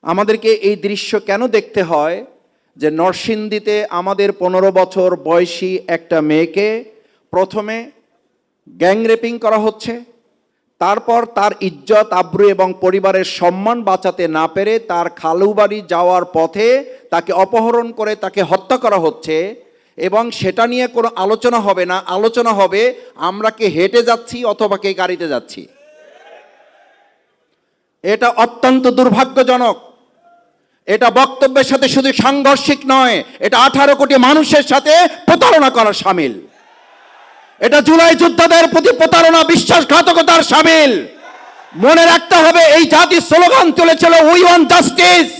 আমাদেরকে এই দৃশ্য কেন দেখতে হয় যে নরসিংদীতে আমাদের 15 বছর বয়সী একটা মেয়েকে প্রথমে গ্যাং রেপিং করা হচ্ছে, তারপর তার ইজ্জত আবরু এবং পরিবারের সম্মান বাঁচাতে না পেরে তার খালু বাড়ি যাওয়ার পথে তাকে অপহরণ করে তাকে হত্যা করা হচ্ছে, এবং সেটা নিয়ে কোনো আলোচনা হবে না। আলোচনা হবে আমরা কে হেঁটে যাচ্ছি অথবা কে গাড়িতে যাচ্ছি। এটা অত্যন্ত দুর্ভাগ্যজনক। এটা বক্তব্যের সাথে শুধু সাংঘর্ষিক নয়, এটা 18 কোটি মানুষের সাথে প্রতারণা করার শামিল। এটা জুলাই যোদ্ধাদের প্রতি প্রতারণা, বিশ্বাসঘাতকতার শামিল। মনে রাখতে হবে এই জাতি স্লোগান তুলেছিল উই ওয়ান্ট জাস্টিস।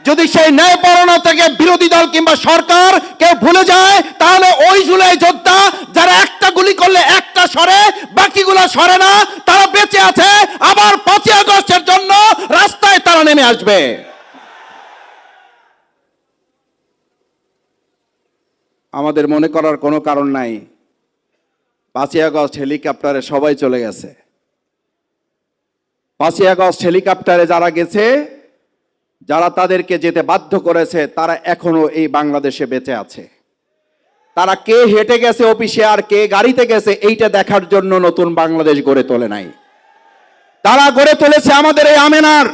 যদি সেই ন্যায়পরায়ণতা থেকে বিরোধী দল কিংবা সরকার কেউ ভুলে যায়, তাহলে ওই জুলাই যোদ্ধা যারা একটা গুলি করলে একটা সরে, বাকিগুলো সরে না, তারা বেঁচে আছে, আবার 5ই আগস্টের জন্য রাস্তায় তারা নেমে আসবে। আমাদের মনে করার কোনো কারণ নাই 5ই আগস্ট হেলিকপ্টারে সবাই চলে গেছে। 5ই আগস্ট হেলিকপ্টারে যারা গেছে, যারা তাদেরকে যেতে বাধ্য করেছে, তারা এখনো এই বাংলাদেশে বেঁচে আছে। তারা কে হেঁটে গেছে অফিসে আর কে গাড়িতে গেছে এইটা দেখার জন্য নতুন বাংলাদেশ গড়ে তোলে নাই। তারা গড়ে তুলেছে আমাদের এই আমেনার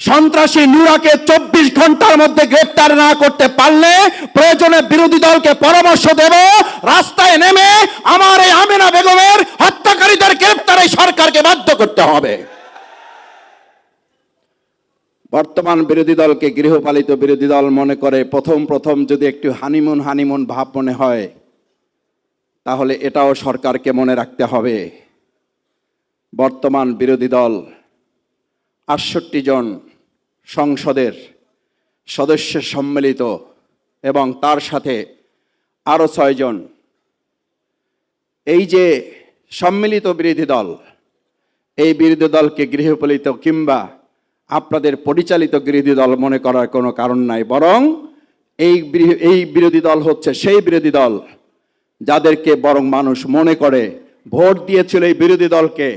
সন্ত্রাসী নুরাকে 24 ঘন্টার মধ্যে গ্রেফতার না করতে পারলে প্রয়োজনে বিরোধী দলকে পরামর্শ দেব, রাস্তায় নেমে আমার এই আমেনা বেগমের হত্যাকারীদের গ্রেফতারে সরকারকে বাধ্য করতে হবে। বর্তমান বিরোধী দলকে গৃহপালিত বিরোধী দল মনে করে প্রথম যদি একটু হানিমুন ভাব মনে হয়, তাহলে এটাও সরকারকে মনে রাখতে হবে। বর্তমান বিরোধী দল 68 জন সংসদের সদস্য সম্মিলিত এবং তার সাথে আরো 6 জন। এই যে সম্মিলিত বিরোধী দল, এই বিরোধী দলকে গৃহপালিত কিংবা আপনাদের পরিচালিত বিরোধী দল মনে করার কোনো কারণ নাই, বরং এই বিরোধী দল হচ্ছে সেই বিরোধী দল যাদেরকে বরং মানুষ মনে করে ভোট দিয়েছিল এই বিরোধী দলকে,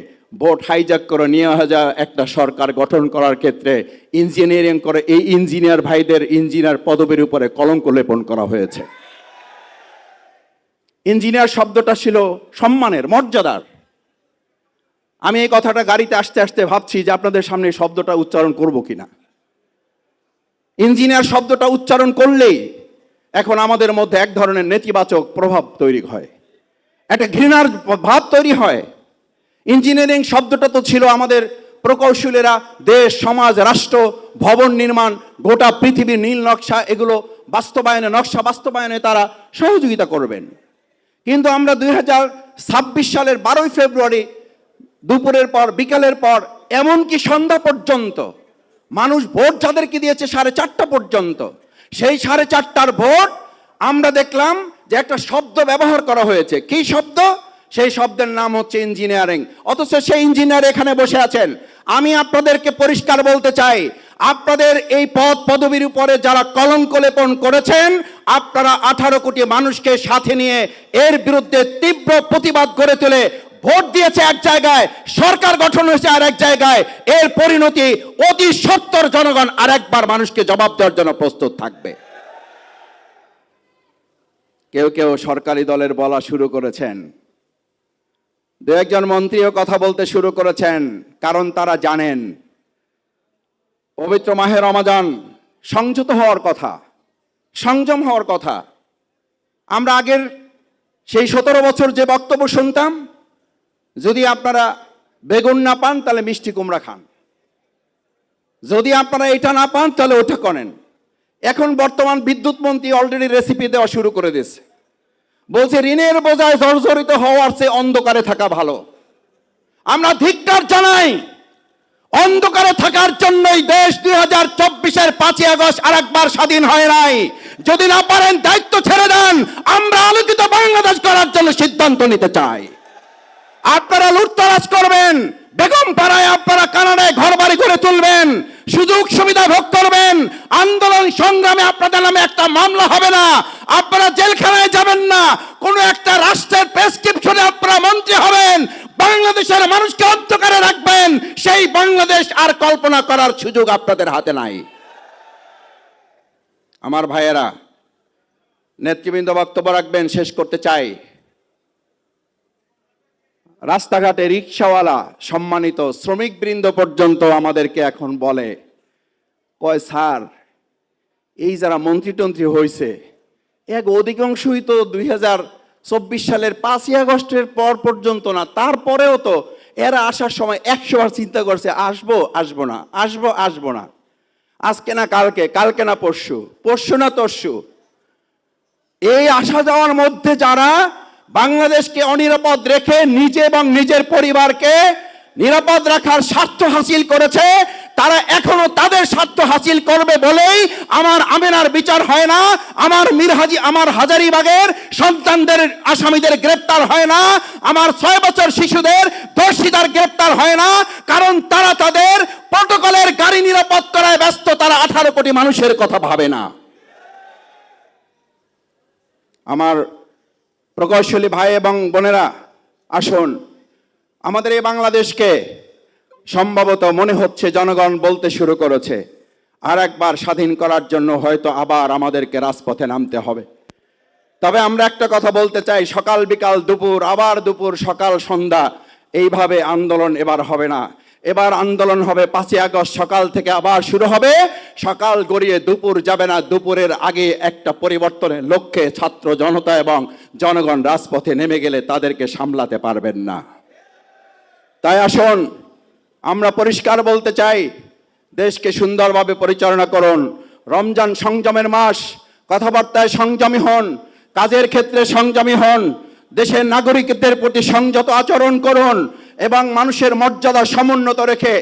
ভোট হাইজ্যাক করে নিয়ে যায় একটা সরকার গঠন করার ক্ষেত্রে ইঞ্জিনিয়ারিং করে এই ইঞ্জিনিয়ার ভাইদের ইঞ্জিনিয়ার পদবীর উপরে কলঙ্ক লেপন করা হয়েছে। ইঞ্জিনিয়ার শব্দটা ছিল সম্মানের, মর্যাদার। আমি এই কথাটা গাড়িতে আসতে আসতে ভাবছি যে আপনাদের সামনে শব্দটা উচ্চারণ করব কিনা। ইঞ্জিনিয়ার শব্দটা উচ্চারণ করলেই এখন আমাদের মধ্যে এক ধরনের নেতিবাচক প্রভাব তৈরি হয়, একটা ঘৃণার ভাব তৈরি হয়। ইঞ্জিনিয়ারিং শব্দটা তো ছিল আমাদের প্রকৌশলীরা দেশ, সমাজ, রাষ্ট্র, ভবন নির্মাণ, গোটা পৃথিবীর নীল নকশা, এগুলো বাস্তবায়নে, নকশা বাস্তবায়নে তারা সহযোগিতা করবেন। কিন্তু আমরা 2026 সালের 12ই ফেব্রুয়ারি দুপুরের পর, বিকালের পর, এমনকি সন্ধ্যা পর্যন্ত মানুষ ভোট যাদেরকে দিয়েছে 4:30 পর্যন্ত, সেই 4:30টার ভোট আমরা দেখলাম যে একটা শব্দ ব্যবহার করা হয়েছে। কি শব্দ? সেই শব্দের নাম হচ্ছে ইঞ্জিনিয়ারিং। অথচ সেই ইঞ্জিনিয়ার এখানে বসে আছেন। আমি আপনাদেরকে পরিষ্কার বলতে চাই, আপনাদের এই পদ পদবীর উপরে যারা কলঙ্ক লেপন করেছেন, আপনারা 18 কোটি মানুষকে সাথে নিয়ে এর বিরুদ্ধে তীব্র প্রতিবাদ গড়ে তুলে ভোট দিয়েছে এক জায়গায়, সরকার গঠন হয়েছে আর এক জায়গায়। এর পরিণতি অতি সত্বর জনগণ আরেকবার মানুষকে জবাব দেওয়ার জন্য প্রস্তুত থাকবে। কেউ সরকারি দলের বলা শুরু করেছেন, 2-1 মন্ত্রীও কথা বলতে শুরু করেছেন, কারণ তারা জানেন পবিত্র মাহে রমাজান, সংযত হওয়ার কথা, সংযম হওয়ার কথা। আমরা আগের সেই 17 বছর যে বক্তব্য শুনতাম, যদি আপনারা বেগুন না পান তাহলে মিষ্টি কুমড়া খান, যদি আপনারা এটা না পান তাহলে ওটা করেন। এখন বর্তমান বিদ্যুৎ মন্ত্রী অলরেডি রেসিপি দেওয়া শুরু করে দিয়েছে, বলছে ঋণের বোঝায় জর্জরিত হওয়ার চেয়ে অন্ধকারে থাকা ভালো। আমরা ধিক্কার জানাই, অন্ধকারে থাকার জন্যই দেশ 2024-এর 5ই আগস্ট আরেকবার স্বাধীন হয় নাই। যদি না পারেন দায়িত্ব ছেড়ে দেন, আমরা আলোকিত বাংলাদেশ করার জন্য সিদ্ধান্ত নিতে চাই। আপনারা লুটতরাজ করবেন, বেগম পাড়ায় আপনারা কানাডায় ঘর বাড়ি করে তুলবেন, সুযোগ সুবিধা ভোগ করবেন, আন্দোলন সংগ্রামে আপনাদের নামে একটা মামলা হবে না, আপনারা জেলখানায় যাবেন না, কোনো একটা রাষ্ট্রের প্রেসক্রিপশনে আপনারা মন্ত্রী হবেন, বাংলাদেশের মানুষকে অন্ধকারে রাখবেন, সেই বাংলাদেশ আর কল্পনা করার সুযোগ আপনাদের হাতে নাই। আমার ভাইয়েরা, নেতৃবৃন্দ বক্তব্য রাখবেন, শেষ করতে চাই। রাস্তাঘাটে রিক্সাওয়ালা, সম্মানিত শ্রমিকবৃন্দ পর্যন্ত আমাদেরকে এখন বলে, কয় স্যার, এই যারা মন্ত্রী হয়েছে এক অধিকাংশই তো 2024 সালের 5ই আগস্টের পর পর্যন্ত না, তারপরেও তো এরা আসার সময় 100 বার চিন্তা করছে আসবো না, আসবো না, আজকে না কালকে, কালকে না পরশু, পরশু না তরশু। এই আসা যাওয়ার মধ্যে যারা বাংলাদেশকে অনিরাপদ রেখে নিজে এবং নিজের পরিবারকে নিরাপদ রাখার স্বার্থ হাসিল করেছে, তারা এখনো তাদের স্বার্থ হাসিল করবে বলেই আমার আমেনার বিচার হয় না, আমার হাজারীবাগের সন্তানদের আসামিদের গ্রেপ্তার হয় না, আমার 6 বছর শিশুদের দোষীদের গ্রেপ্তার হয় না, কারণ তারা তাদের প্রটোকলের গাড়ি নিরাপদ করায় ব্যস্ত, তারা 18 কোটি মানুষের কথা ভাবে না। আমার প্রকৌশলী ভাই এবং বোনেরা, আসুন, আমাদের এই বাংলাদেশকে সম্ভবত মনে হচ্ছে জনগণ বলতে শুরু করেছে আর একবার স্বাধীন করার জন্য হয়তো আবার আমাদেরকে রাজপথে নামতে হবে। তবে আমরা একটা কথা বলতে চাই, সকাল বিকাল দুপুর, আবার দুপুর সকাল সন্ধ্যা, এইভাবে আন্দোলন এবার হবে না। এবার আন্দোলন হবে 5ই আগস্ট সকাল থেকে আবার শুরু হবে, সকাল গড়িয়ে দুপুর যাবে না, দুপুরের আগে একটা পরিবর্তনের লক্ষ্যে ছাত্র জনতা এবং জনগণ রাজপথে নেমে গেলে তাদেরকে সামলাতে পারবেন না। তাই আসুন, আমরা পরিষ্কার বলতে চাই, দেশকে সুন্দরভাবে পরিচালনা করুন। রমজান সংযমের মাস, কথাবার্তায় সংযমী হন, কাজের ক্ষেত্রে সংযমী হন, দেশের নাগরিকদের প্রতি সংযত আচরণ করুন এবং মানুষের মর্যাদা সমুন্নত রেখে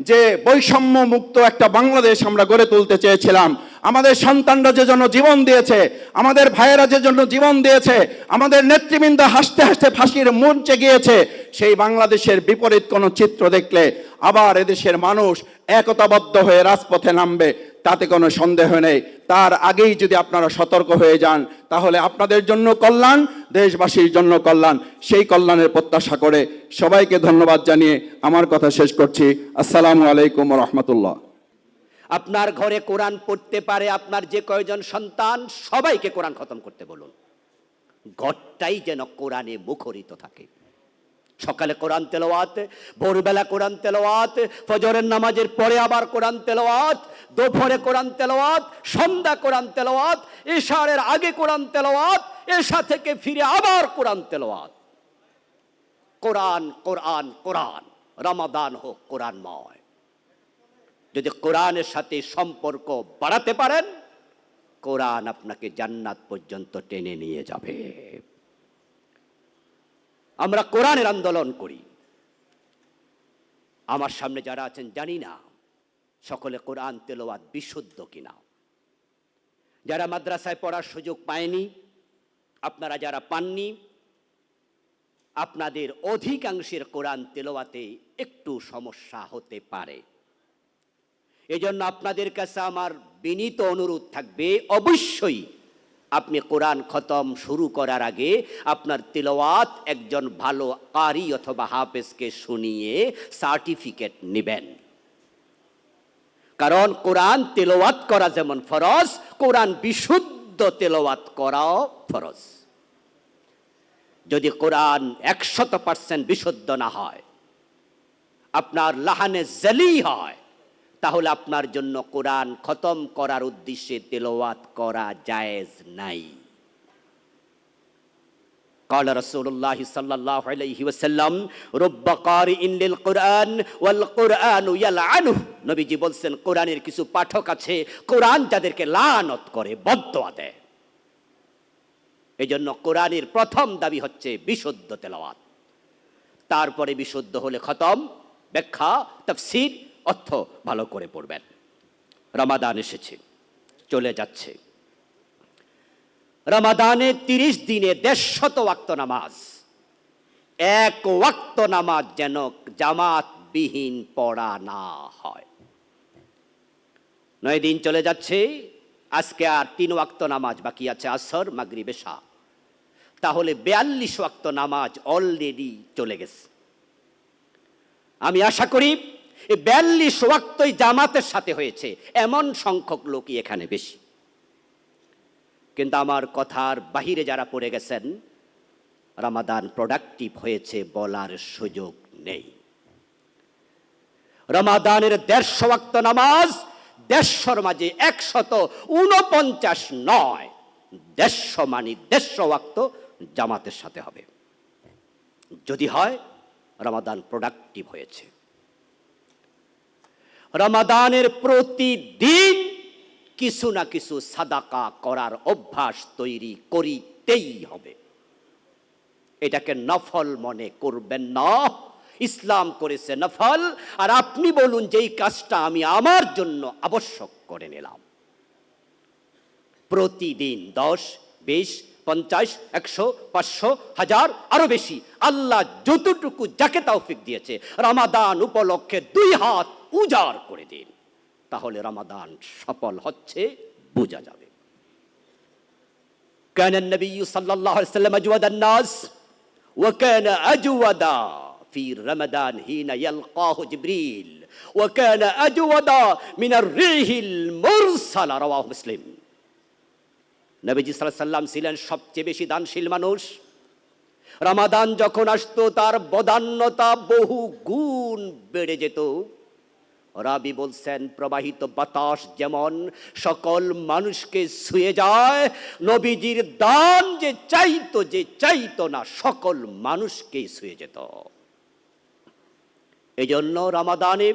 যে বৈষম্য মুক্ত একটা বাংলাদেশ আমরা গড়ে তুলতে চেয়েছিলাম, আমাদের সন্তানরা যে জন্য জীবন দিয়েছে, আমাদের ভাইয়েরা যে জন্য জীবন দিয়েছে, আমাদের নেতৃবৃন্দ হাসতে হাসতে ফাঁসির মঞ্চে গিয়েছে, সেই বাংলাদেশের বিপরীত কোনো চিত্র দেখলে আবার এদেশের মানুষ একতাবদ্ধ হয়ে রাজপথে নামবে, তাতে কোনো সন্দেহ নেই। তার আগেই যদি আপনারা সতর্ক হয়ে যান, তাহলে আপনাদের জন্য কল্যাণ, দেশবাসীর জন্য কল্যাণ। সেই কল্যাণের প্রত্যাশা করে সবাইকে ধন্যবাদ জানিয়ে আমার কথা শেষ করছি। আসসালামু আলাইকুম ওয়া রাহমাতুল্লাহ। আপনার ঘরে কোরআন পড়তে পারে আপনার যে কয়জন সন্তান, সবাইকে কোরআন খতম করতে বলুন। ঘরটাই যেন কোরআনে মুখরিত থাকে। সকালে কোরআন তেলাওয়াত, ভোরবেলা কোরআন তেলাওয়াত, ফজরের নামাজের পরে আবার কোরআন তেলাওয়াত, দুপুরে কোরআন তেলাওয়াত, সন্ধ্যা কোরআন তেলাওয়াত, ইশারের আগে কোরআন তেলাওয়াত, এশা থেকে ফিরে আবার কোরআন তেলাওয়াত। কোরআন কোরআন কোরআন, রমাদান হোক কোরআনময়। যদি কোরআনের সাথে সম্পর্ক বাড়াতে পারেন, কোরআন আপনাকে জান্নাত পর্যন্ত টেনে নিয়ে যাবে। আমরা কোরআনের আন্দোলন করি। আমার সামনে যারা আছেন জানি না সকলে কোরআন তেলাওয়াত বিশুদ্ধ কিনা। যারা মাদ্রাসায় পড়ার সুযোগ পায়নি, আপনারা যারা পাননি, আপনাদের অধিকাংশের কোরআন তেলাওয়াতে একটু সমস্যা হতে পারে। এজন্য আপনাদের কাছে আমার বিনীত অনুরোধ থাকবে, অবশ্যই আপনি কোরআন খতম শুরু করার আগে আপনার তেলাওয়াত একজন ভালো কারি অথবা হাফেজকে শুনিয়ে সার্টিফিকেট নেবেন। কারণ কোরআন তেলাওয়াত করা যেমন ফরজ, কোরআন বিশুদ্ধ তেলাওয়াত করাও ফরজ। যদি কোরআন 100% বিশুদ্ধ না হয়, আপনার লাহানে জালি হয়, তাহলে আপনার জন্য কোরআন খতম করার উদ্দেশ্যে তেলাওয়াত করা জায়েজ নাই। قال رسول الله صلى الله عليه وسلم رب قارئ للقرآن والقرآن يلعنه। নবীজি বলছেন, কোরআনের কিছু পাঠক আছে, কোরআন যাদেরকে লানত করে, বদদোয়া দেয়। এজন্য কোরআনের প্রথম দাবি হচ্ছে বিশুদ্ধ তেলাওয়াত, তারপরে বিশুদ্ধ হলে খতম, ব্যাখ্যা, তাফসীর, অর্থ ভালো করে পড়বেন। রমাদান এসেছে, চলে যাচ্ছে। রমাদানে 30 দিনে 150 ওয়াক্ত নামাজ, এক ওয়াক্ত নামাজ যেন জামাতবিহীন পড়া না হয়। 9 দিন চলে যাচ্ছে, আজকে আর 3 ওয়াক্ত নামাজ বাকি আছে, আসর, মাগরিব, এশা। তাহলে 42 ওয়াক্ত নামাজ অলরেডি চলে গেছে। আমি আশা করি এই 42 ওয়াক্তই জামাতের সাথে হয়েছে, এমন সংখ্যক লোকই এখানে বেশি। কিন্তু আমার কথার বাহিরে যারা পড়ে গেছেন, রমাদান প্রোডাক্টিভ হয়েছে বলার সুযোগ নেই। রমাদানের 150 ওয়াক্ত নামাজ 150-র মাঝে 149 নয়, 150 মানে 150 ওয়াক্ত জামাতের সাথে হবে। যদি হয় রমাদান প্রোডাক্টিভ হয়েছে। রমাদানের প্রতিদিন কিছু না কিছু সাদাকা করার অভ্যাস তৈরি করিতেই হবে। এটাকে নফল মনে করবেন না। ইসলাম করেছে নফল, আর আপনি বলুন যে এই কাজটা আমি আমার জন্য আবশ্যক করে নিলাম। প্রতিদিন 10, 20, 50, 100, 500, 1000 আরো বেশি, আল্লাহ যতটুকু যাকে তৌফিক দিয়েছে রমাদান উপলক্ষে 2 হাত উজাড় করে দিন, তাহলে রমাদান সফল হচ্ছে বোঝা যাবে। কান নবী সাল্লাল্লাহু আলাইহি ওয়াসাল্লাম আজওয়াদান নাস ওয়া কানা আজওয়াদা في رمضان حين يلقاه جبريل وكان أجود من الريح المرسل رواه مسلم। নবীজি সাল্লাল্লাহু আলাইহি ওয়াসাল্লাম ছিলেন সবচেয়ে বেশি দানশীল মানুষ। রমাদান যখন আসতো তার বদান্যতা বহু গুণ বেড়ে যেত। রাবি বলছেন প্রবাহিত বাতাস যেমন সকল মানুষকে ছুঁয়ে যায়, নবীজির দান যে চাইতো না সকল মানুষকে ছুঁয়ে যেত। এই জন্য রমাদানে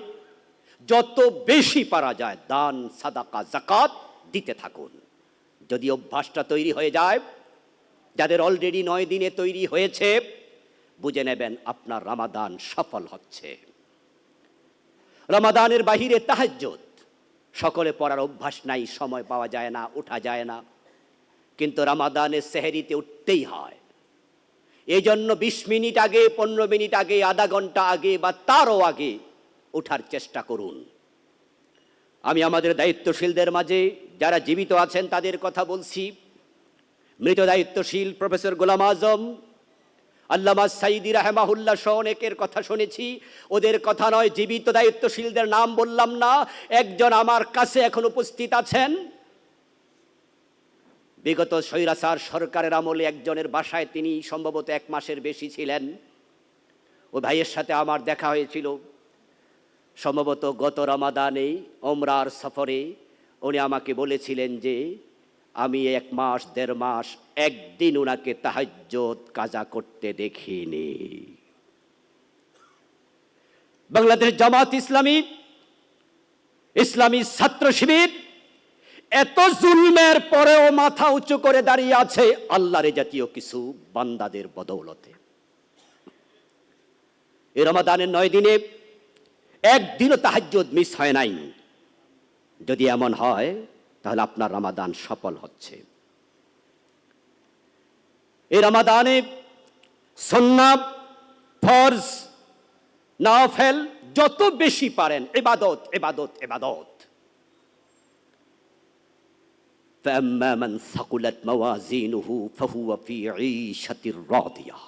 যত বেশি পারা যায় দান, সাদাকা, যাকাত দিতে থাকুন। যদি অভ্যাসটা তৈরি হয়ে যায়, যাদের অলরেডি 9 দিনে তৈরি হয়েছে, বুঝে নেবেন আপনার রমাদান সফল হচ্ছে। রমাদানের বাহিরে তাহাজ্জুদ সকলে পড়ার অভ্যাস নাই, সময় পাওয়া যায় না, ওঠা যায় না, কিন্তু রমাদানের সেহরিতে উঠতেই হয়। এই জন্য 20 মিনিট আগে, 15 মিনিট আগে, আধা ঘন্টা আগে বা তারও আগে ওঠার চেষ্টা করুন। আমি আমাদের দায়িত্বশীলদের মাঝে যারা জীবিত আছেন তাদের কথা বলছি। মৃত দায়িত্বশীল প্রফেসর গোলাম আজম, আল্লামা সাইদি রাহমাহুল্লাহ সহ অনেকের কথা শুনেছি, ওদের কথা নয়, জীবিত দায়িত্বশীলদের নাম বললাম না। একজন আমার কাছে এখন উপস্থিত আছেন, বিগত স্বৈরাচার সরকারের আমলে একজনের বাসায় তিনি সম্ভবত 1 মাসের বেশি ছিলেন। ও ভাইয়ের সাথে আমার দেখা হয়েছিল সম্ভবত গত রমাদানে ওমরার সফরে। উনি আমাকে বলেছিলেন যে আমি 1 মাস 1.5 মাস একদিন ওনাকে তাহাজ্জুদ কাজা করতে দেখিনি। বাংলাদেশ জামাত ইসলামী, ইসলামী ছাত্র শিবির এত জুলমের পরেও মাথা উঁচু করে দাঁড়িয়ে আছে আল্লাহর জাতীয় কিছু বান্দাদের বদৌলতে। এই রমাদানের 9 দিনে একদিনও তাহাজ্জুদ মিস হয় নাই। যদি এমন হয় তাহলে আপনার রমাদান সফল হচ্ছে। এই রমাদানে সুন্নাত, ফরজ, নাফিল যত বেশি পারেন ইবাদত ইবাদত ইবাদত। فأما من ثقلت موازينه فهو في عيشة راضية।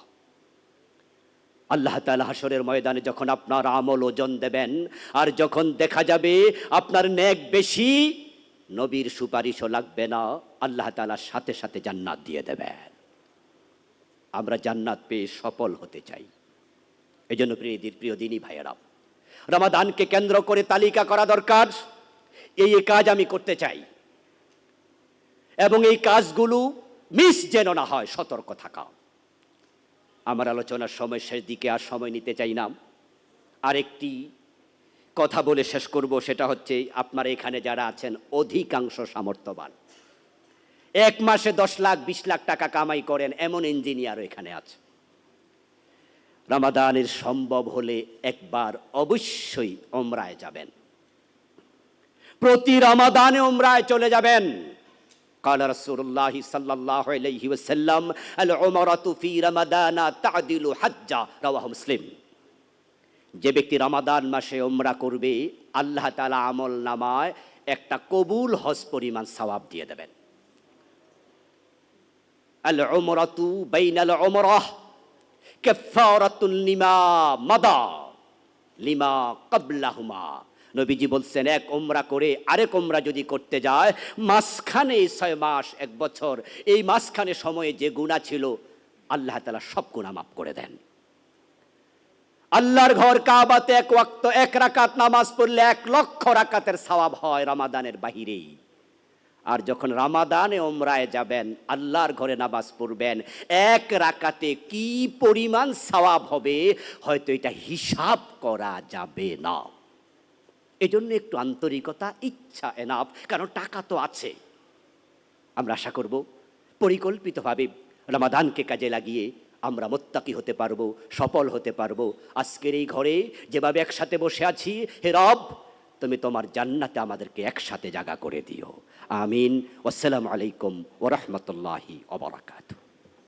আল্লাহ তাআলা হাশরের ময়দানে যখন আপনার আমল ওজন দেবেন, আর যখন দেখা যাবে আপনার নেক বেশি, নবীর সুপারিশও লাগবে না, আল্লাহ তাআলা সাথে সাথে জান্নাত দিয়ে দেবেন। আমরা জান্নাত পেয়ে সফল হতে চাই। এই জন্য প্রিয় দিনী ভাইয়েরা, রমাদানকে কেন্দ্র করে তালিকা করা দরকার। এই কাজ আমি করতে চাই এবং এই কাজগুলো মিস যেন না হয়, সতর্ক থাকা। আমার আলোচনার সময় শেষ দিকে আর সময় নিতে চাই না। আরেকটি কথা বলে শেষ করব, সেটা হচ্ছে আপনারা এখানে যারা আছেন অধিকাংশ সামর্থ্যবান। 1 মাসে 10 লাখ 20 লাখ টাকা কামাই করেন এমন ইঞ্জিনিয়ারও এখানে আছে। রমাদানের সম্ভব হলে একবার অবশ্যই উমরায় যাবেন, প্রতি রমাদানে উমরায় চলে যাবেন। قال رسول الله صلى الله عليه وسلم العمرة في رمضان تعدل حجة رواه مسلم। যে ব্যক্তি রমাদান মাসে উমরা করবে আল্লাহ তাআলা আমল নামায় একটা কবুল হজ পরিমাণ সওয়াব দিয়ে দেবেন। আল উমরাতু বাইনাল উমরাহ কাফারাতুন লিমা মাদা। লিমা ক্বাবলাহুমা। নবীজি বলছেন এক ওমরা করে আরেক ওমরা যদি করতে যায়, মাঝখানে 6 মাস 1 বছর, এই মাঝখানে সময়ে যে গুনাহ ছিল আল্লাহ তাআলা সব গুনাহ মাফ করে দেন। আল্লাহর ঘর কাবাতে এক ওয়াক্ত 1 রাকাত নামাজ পড়লে 1 লক্ষ রাকাতের সওয়াব হয় রমাদানের বাহিরেই। আর যখন রমাদানে ওমরায় যাবেন, আল্লাহর ঘরে নামাজ পড়বেন, 1 রাকাতে কি পরিমাণ সওয়াব হবে হয়তো এটা হিসাব করা যাবে না। এজন্য একটু আন্তরিকতা, ইচ্ছা এনাফ, কারণ টাকা তো আছে। আমরা আশা করব পরিকল্পিতভাবে রমাদানকে কাজে লাগিয়ে আমরা মুত্তাকি হতে পারবো, সফল হতে পারবো। আজকের এই ঘরে যেভাবে একসাথে বসে আছি, হে রব তুমি তোমার জান্নাতে আমাদেরকে একসাথে জায়গা করে দিও। আমিন। আসসালামু আলাইকুম ওয়া রাহমাতুল্লাহি ওয়া বারাকাতুহু।